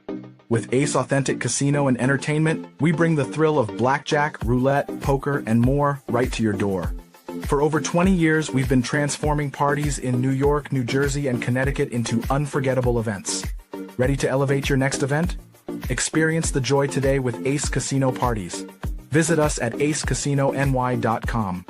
With Ace Authentic Casino and Entertainment, we bring the thrill of blackjack, roulette, poker, and more right to your door. For over 20 years, we've been transforming parties in New York, New Jersey, and Connecticut into unforgettable events. Ready to elevate your next event? Experience the joy today with Ace Casino Parties. Visit us at acecasino.ny.com.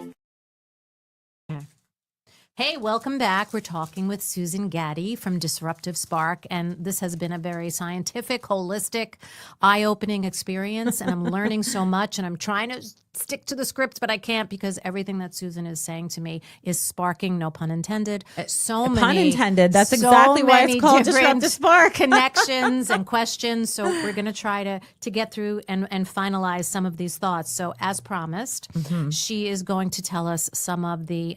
Hey, welcome back. We're talking with Susan Gatti from Disruptive Spark, and this has been a very scientific, holistic, eye-opening experience, and I'm learning so much, and I'm trying to stick to the script, but I can't, because everything that Susan is saying to me is sparking, no pun intended, so many. Pun intended. That's so exactly why it's many called different Disruptive Spark. connections and questions. So we're going to try to get through and finalize some of these thoughts. So as promised, she is going to tell us some of the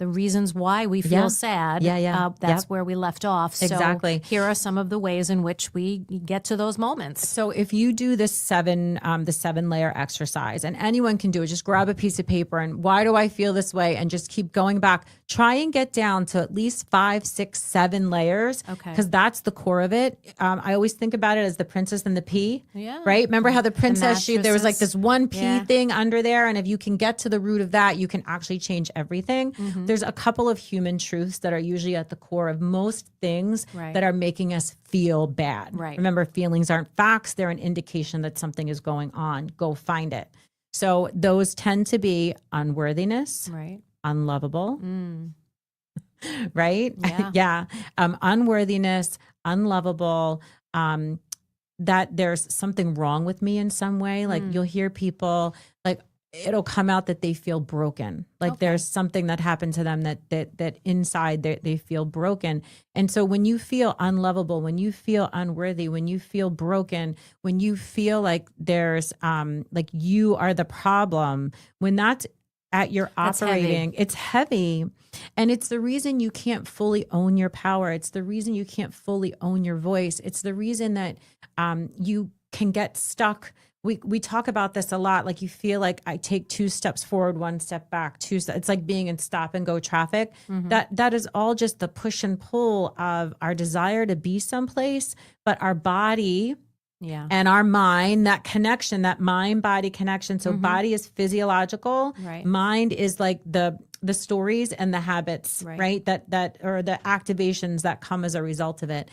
reasons why we feel Yeah. sad. Yeah. That's Yep. where we left off. Exactly. So here are some of the ways in which we get to those moments. So if you do the 7-layer exercise, and anyone can do it, just grab a piece of paper and why do I feel this way? And just keep going back. Try and get down to at least 5, 6, 7 layers. Okay. Because that's the core of it. I always think about it as the princess and the pea. Yeah. Right? Remember how the princess, there was like mattresses. this one pea Yeah. thing under there. And if you can get to the root of that, you can actually change everything. There's a couple of human truths that are usually at the core of most things Right. that are making us feel bad. Right. Remember, feelings aren't facts. They're an indication that something is going on. Go find it. So those tend to be unworthiness, Right. unlovable, Mm. right? Yeah. Yeah. Unworthiness, unlovable, that there's something wrong with me in some way. Like you'll hear people like, it'll come out that they feel broken. Like Okay. there's something that happened to them that inside they feel broken. And so when you feel unlovable, when you feel unworthy, when you feel broken, when you feel like there's like you are the problem, when that's at your That's heavy. operating, it's heavy. And it's the reason you can't fully own your power. It's the reason you can't fully own your voice. It's the reason that you can get stuck. We talk about this a lot. Like you feel like I take 2 steps forward, 1 step back, it's like being in stop and go traffic. That is all just the push and pull of our desire to be someplace, but our body Yeah. and our mind, that connection, that mind body connection. So body is physiological. Right. Mind is like the stories and the habits, Right. right? That or the activations that come as a result of it.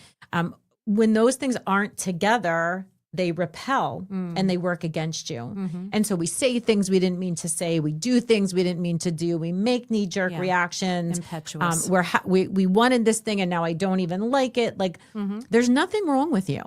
When those things aren't together, they repel and they work against you. Mm-hmm. And so we say things we didn't mean to say. We do things we didn't mean to do. We make knee-jerk reactions. Impetuous. We wanted this thing and now I don't even like it. Like, there's nothing wrong with you.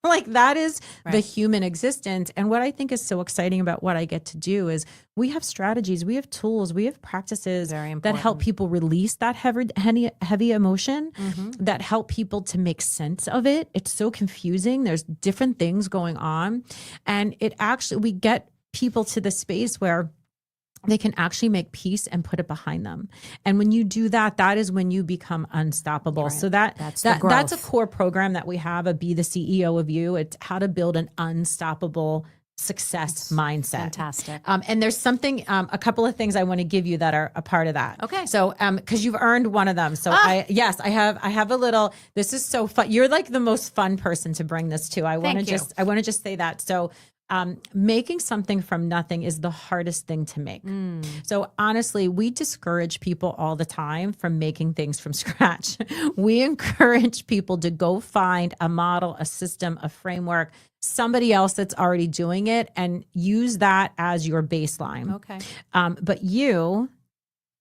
Like, that is the human existence. And what I think is so exciting about what I get to do is we have strategies, we have tools, we have practices that help people release that heavy emotion, that help people to make sense of it. It's so confusing. There's different things going on. And we get people to the space where they can actually make peace and put it behind them. And when you do that, that is when you become unstoppable. Right. So that's a core program that we have, a Be the CEO of You. It's how to build an unstoppable success mindset. Fantastic. And there's something, a couple of things I want to give you that are a part of that. Okay. So, cause you've earned one of them. So I have a little, this is so fun. You're like the most fun person to bring this to. I want to just say that. So, making something from nothing is the hardest thing to make. So honestly, we discourage people all the time from making things from scratch. We encourage people to go find a model, a system, a framework, somebody else that's already doing it, and use that as your baseline. Okay. But you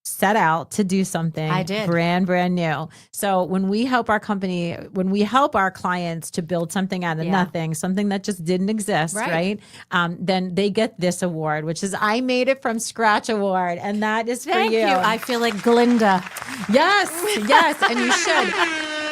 set out to do something brand new. So when we help our clients to build something out of nothing, something that just didn't exist, right? Then they get this award, which is I Made It From Scratch award. And that is for Thank you. I feel like Glinda. Yes, and you should.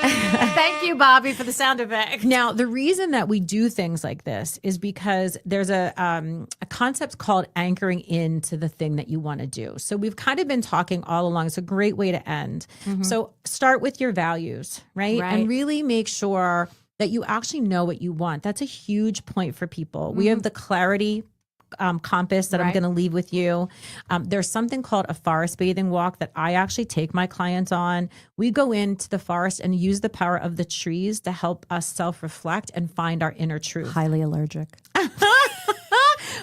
Thank you, Bobby, for the sound effect. Now, the reason that we do things like this is because there's a concept called anchoring into the thing that you want to do. So we've kind of been talking all along. It's a great way to end. So start with your values, right? And really make sure that you actually know what you want. That's a huge point for people. We have the clarity compass that I'm going to leave with you. There's something called a forest bathing walk that I actually take my clients on. We go into the forest and use the power of the trees to help us self-reflect and find our inner truth. Highly allergic.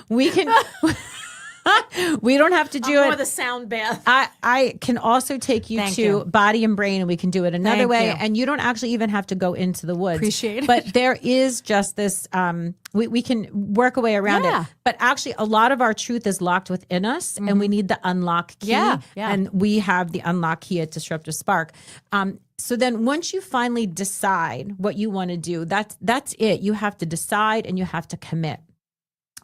We can... We don't have to do it. More the sound bath. I can also take you to body and brain, and we can do it another way. And you don't actually even have to go into the woods. Appreciate it. But there is just this, we can work a way around it. But actually, a lot of our truth is locked within us, and we need the unlock key. And we have the unlock key at Disruptive Spark. So then once you finally decide what you want to do, that's it. You have to decide and you have to commit.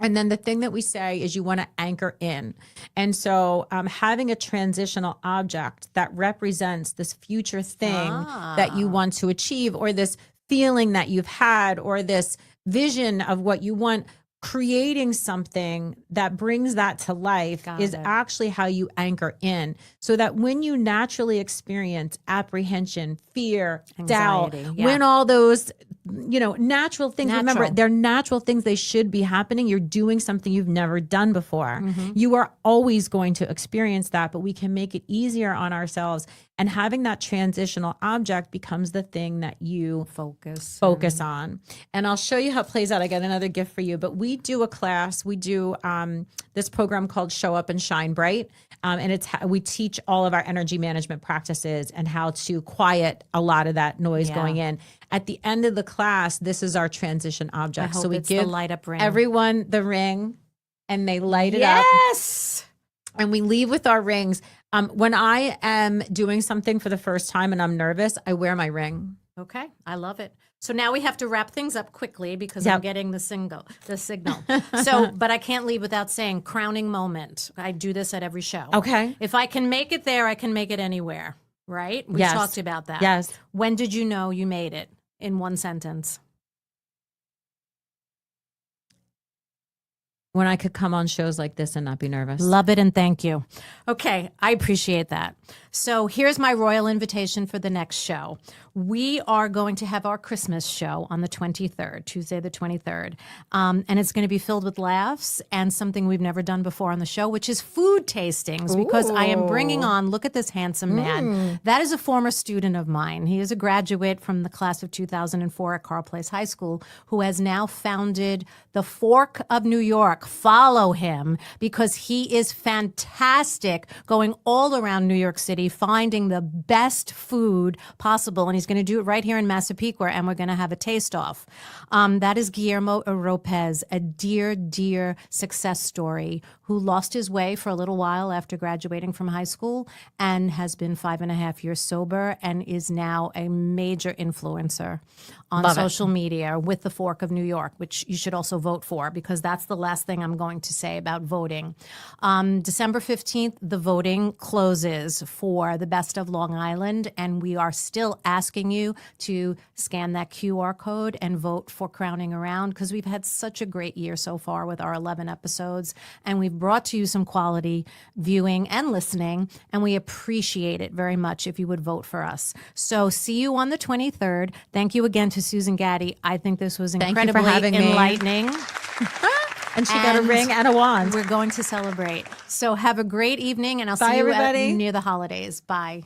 And then the thing that we say is you want to anchor in. And so having a transitional object that represents this future thing that you want to achieve, or this feeling that you've had, or this vision of what you want, creating something that brings that to life is actually how you anchor in, so that when you naturally experience apprehension, fear, anxiety, doubt, when all those natural things, remember, they're natural things. They should be happening. You're doing something you've never done before. You are always going to experience that, but we can make it easier on ourselves. And having that transitional object becomes the thing that you focus on. And I'll show you how it plays out. I got another gift for you, but we do a class. We do this program called Show Up and Shine Bright. And we teach all of our energy management practices and how to quiet a lot of that noise going in. At the end of the class, this is our transition object. So we give the light up ring. Everyone the ring, and they light it up. Yes. And we leave with our rings. When I am doing something for the first time and I'm nervous, I wear my ring. Okay, I love it. So now we have to wrap things up quickly because I'm getting the signal. So, but I can't leave without saying crowning moment. I do this at every show. Okay. If I can make it there, I can make it anywhere. Right? We talked about that. Yes. When did you know you made it? In one sentence. When I could come on shows like this and not be nervous. Love it and thank you. Okay, I appreciate that. So here's my royal invitation for the next show. We are going to have our Christmas show on the 23rd, Tuesday the 23rd. And it's going to be filled with laughs and something we've never done before on the show, which is food tastings, because I am bringing on, look at this handsome man. That is a former student of mine. He is a graduate from the class of 2004 at Carl Place High School, who has now founded the Fork of New York. Follow him because he is fantastic going all around New York City variety, finding the best food possible. And he's going to do it right here in Massapequa, and we're going to have a taste-off. That is Guillermo Ropez, a dear, dear success story who lost his way for a little while after graduating from high school and has been 5.5 years sober and is now a major influencer on social media with the Fork of New York, which you should also vote for, because that's the last thing I'm going to say about voting. December 15th, the voting closes for the Best of Long Island, and we are still asking you to scan that QR code and vote for Crowning Around, because we've had such a great year so far with our 11 episodes, and we've brought to you some quality viewing and listening, and we appreciate it very much if you would vote for us. So see you on the 23rd. Thank you again to Susan Gatti. I think this was incredibly enlightening. And she got a ring and a wand. We're going to celebrate. So have a great evening, and I'll see you near the holidays. Bye.